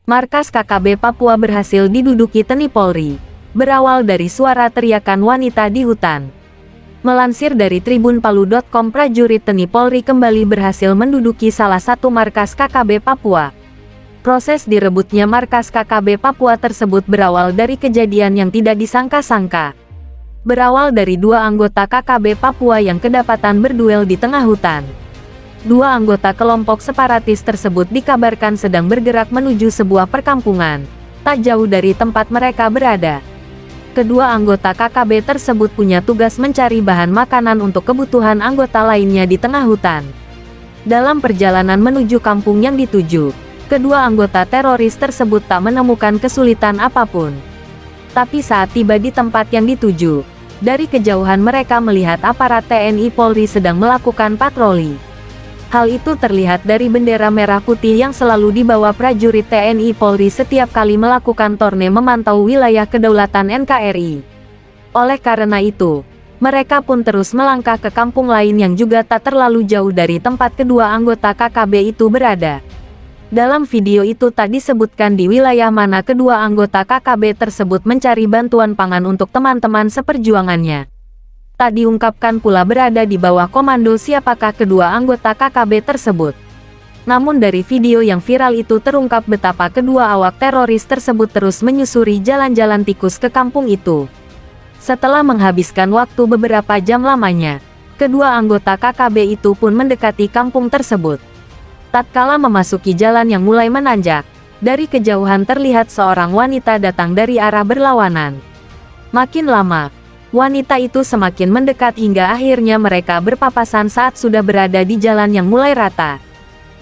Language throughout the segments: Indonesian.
Markas KKB Papua berhasil diduduki TNI Polri. Berawal dari suara teriakan wanita di hutan. Melansir dari tribunpalu.com, prajurit TNI Polri kembali berhasil menduduki salah satu markas KKB Papua. Proses direbutnya markas KKB Papua tersebut berawal dari kejadian yang tidak disangka-sangka. Berawal dari dua anggota KKB Papua yang kedapatan berduel di tengah hutan. Dua anggota kelompok separatis tersebut dikabarkan sedang bergerak menuju sebuah perkampungan, tak jauh dari tempat mereka berada. Kedua anggota KKB tersebut punya tugas mencari bahan makanan untuk kebutuhan anggota lainnya di tengah hutan. Dalam perjalanan menuju kampung yang dituju, kedua anggota teroris tersebut tak menemukan kesulitan apapun. Tapi saat tiba di tempat yang dituju, dari kejauhan mereka melihat aparat TNI Polri sedang melakukan patroli. Hal itu terlihat dari bendera merah putih yang selalu dibawa prajurit TNI Polri setiap kali melakukan torne memantau wilayah kedaulatan NKRI. Oleh karena itu, mereka pun terus melangkah ke kampung lain yang juga tak terlalu jauh dari tempat kedua anggota KKB itu berada. Dalam video itu tak disebutkan di wilayah mana kedua anggota KKB tersebut mencari bantuan pangan untuk teman-teman seperjuangannya. Tak diungkapkan pula berada di bawah komando siapakah kedua anggota KKB tersebut. Namun dari video yang viral itu terungkap betapa kedua awak teroris tersebut terus menyusuri jalan-jalan tikus ke kampung itu. Setelah menghabiskan waktu beberapa jam lamanya, kedua anggota KKB itu pun mendekati kampung tersebut. Tatkala memasuki jalan yang mulai menanjak, dari kejauhan terlihat seorang wanita datang dari arah berlawanan. Makin lama, wanita itu semakin mendekat hingga akhirnya mereka berpapasan saat sudah berada di jalan yang mulai rata.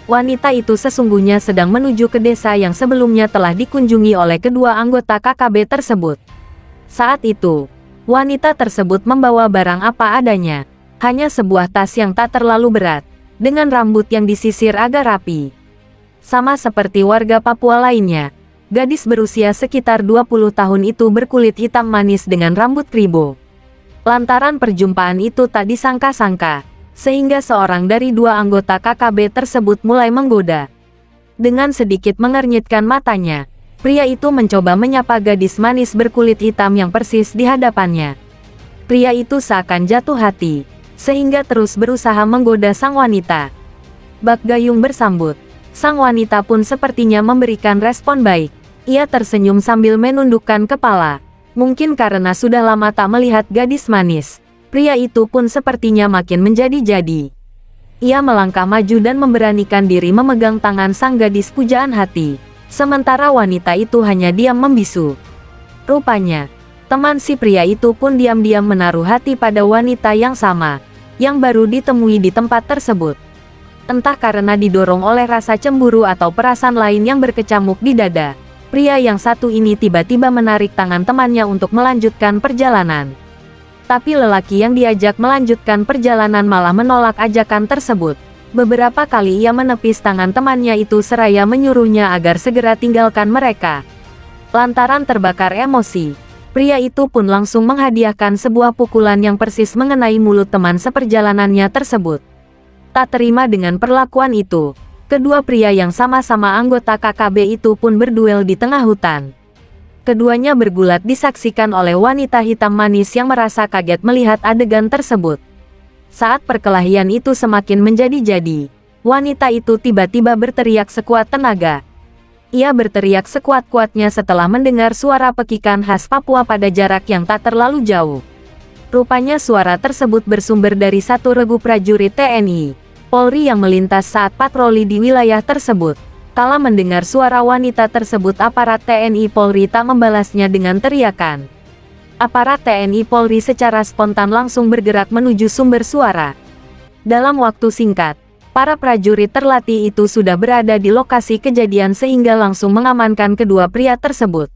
Wanita itu sesungguhnya sedang menuju ke desa yang sebelumnya telah dikunjungi oleh kedua anggota KKB tersebut. Saat itu, wanita tersebut membawa barang apa adanya, hanya sebuah tas yang tak terlalu berat, dengan rambut yang disisir agak rapi. Sama seperti warga Papua lainnya, gadis berusia sekitar 20 tahun itu berkulit hitam manis dengan rambut kribo. Lantaran perjumpaan itu tak disangka-sangka, sehingga seorang dari dua anggota KKB tersebut mulai menggoda. Dengan sedikit mengernyitkan matanya, pria itu mencoba menyapa gadis manis berkulit hitam yang persis di hadapannya. Pria itu seakan jatuh hati, sehingga terus berusaha menggoda sang wanita. Bak Gayung bersambut, sang wanita pun sepertinya memberikan respon baik. Ia tersenyum sambil menundukkan kepala. Mungkin karena sudah lama tak melihat gadis manis, pria itu pun sepertinya makin menjadi-jadi. Ia melangkah maju dan memberanikan diri memegang tangan sang gadis pujaan hati, sementara wanita itu hanya diam membisu. Rupanya, teman si pria itu pun diam-diam menaruh hati pada wanita yang sama, yang baru ditemui di tempat tersebut. Entah karena didorong oleh rasa cemburu atau perasaan lain yang berkecamuk di dada, pria yang satu ini tiba-tiba menarik tangan temannya untuk melanjutkan perjalanan. Tapi lelaki yang diajak melanjutkan perjalanan malah menolak ajakan tersebut. Beberapa kali ia menepis tangan temannya itu seraya menyuruhnya agar segera tinggalkan mereka. Lantaran terbakar emosi, pria itu pun langsung menghadiahkan sebuah pukulan yang persis mengenai mulut teman seperjalanannya tersebut. Tak terima dengan perlakuan itu, kedua pria yang sama-sama anggota KKB itu pun berduel di tengah hutan. Keduanya bergulat disaksikan oleh wanita hitam manis yang merasa kaget melihat adegan tersebut. Saat perkelahian itu semakin menjadi-jadi, wanita itu tiba-tiba berteriak sekuat tenaga. Ia berteriak sekuat-kuatnya setelah mendengar suara pekikan khas Papua pada jarak yang tak terlalu jauh. Rupanya suara tersebut bersumber dari satu regu prajurit TNI Polri yang melintas saat patroli di wilayah tersebut. Kala mendengar suara wanita tersebut, aparat TNI Polri tak membalasnya dengan teriakan. Aparat TNI Polri secara spontan langsung bergerak menuju sumber suara. Dalam waktu singkat, para prajurit terlatih itu sudah berada di lokasi kejadian sehingga langsung mengamankan kedua pria tersebut.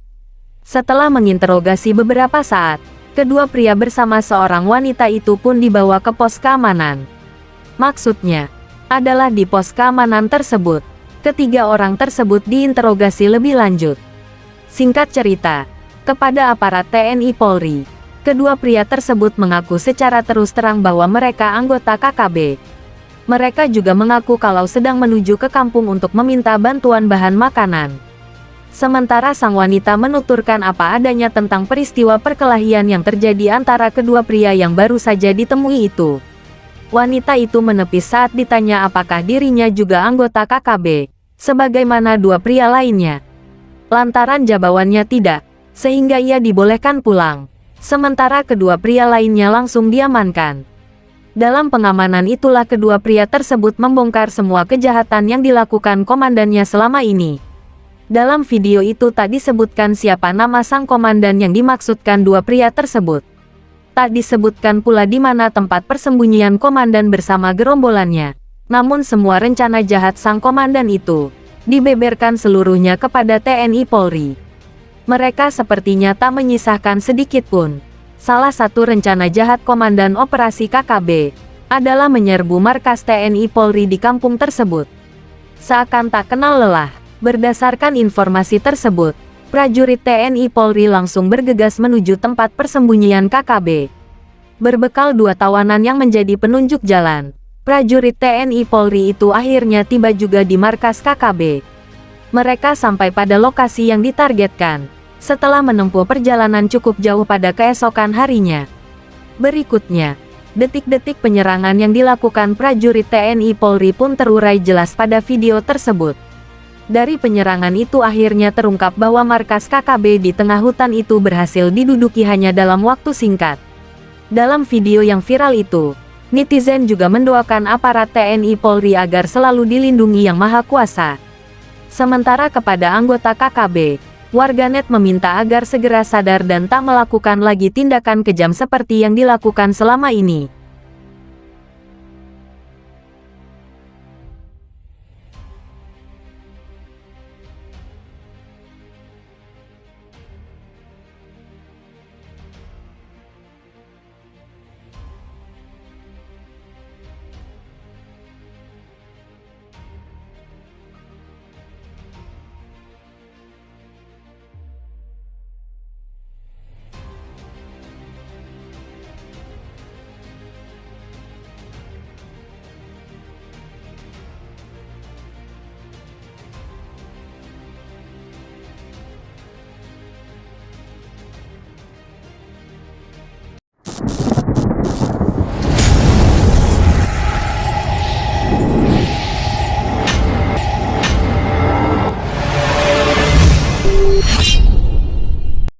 Setelah menginterogasi beberapa saat, kedua pria bersama seorang wanita itu pun dibawa ke pos keamanan. Maksudnya adalah di pos keamanan tersebut, ketiga orang tersebut diinterogasi lebih lanjut. Singkat cerita, kepada aparat TNI Polri, kedua pria tersebut mengaku secara terus terang bahwa mereka anggota KKB. Mereka juga mengaku kalau sedang menuju ke kampung untuk meminta bantuan bahan makanan. Sementara sang wanita menuturkan apa adanya tentang peristiwa perkelahian yang terjadi antara kedua pria yang baru saja ditemui itu. Wanita itu menepis saat ditanya apakah dirinya juga anggota KKB, sebagaimana dua pria lainnya. Lantaran jawabannya tidak, sehingga ia dibolehkan pulang. Sementara kedua pria lainnya langsung diamankan. Dalam pengamanan itulah kedua pria tersebut membongkar semua kejahatan yang dilakukan komandannya selama ini. Dalam video itu tak disebutkan siapa nama sang komandan yang dimaksudkan dua pria tersebut. Tak disebutkan pula di mana tempat persembunyian komandan bersama gerombolannya. Namun semua rencana jahat sang komandan itu dibeberkan seluruhnya kepada TNI Polri. Mereka sepertinya tak menyisahkan sedikit pun. Salah satu rencana jahat Komandan Operasi KKB adalah menyerbu markas TNI Polri di kampung tersebut. Seakan tak kenal lelah. Berdasarkan informasi tersebut, prajurit TNI Polri langsung bergegas menuju tempat persembunyian KKB. Berbekal 2 tawanan yang menjadi penunjuk jalan, prajurit TNI Polri itu akhirnya tiba juga di markas KKB. Mereka sampai pada lokasi yang ditargetkan, setelah menempuh perjalanan cukup jauh pada keesokan harinya. Berikutnya, detik-detik penyerangan yang dilakukan prajurit TNI Polri pun terurai jelas pada video tersebut. Dari penyerangan itu akhirnya terungkap bahwa markas KKB di tengah hutan itu berhasil diduduki hanya dalam waktu singkat. Dalam video yang viral itu, netizen juga mendoakan aparat TNI Polri agar selalu dilindungi Yang Maha Kuasa. Sementara kepada anggota KKB, warganet meminta agar segera sadar dan tak melakukan lagi tindakan kejam seperti yang dilakukan selama ini.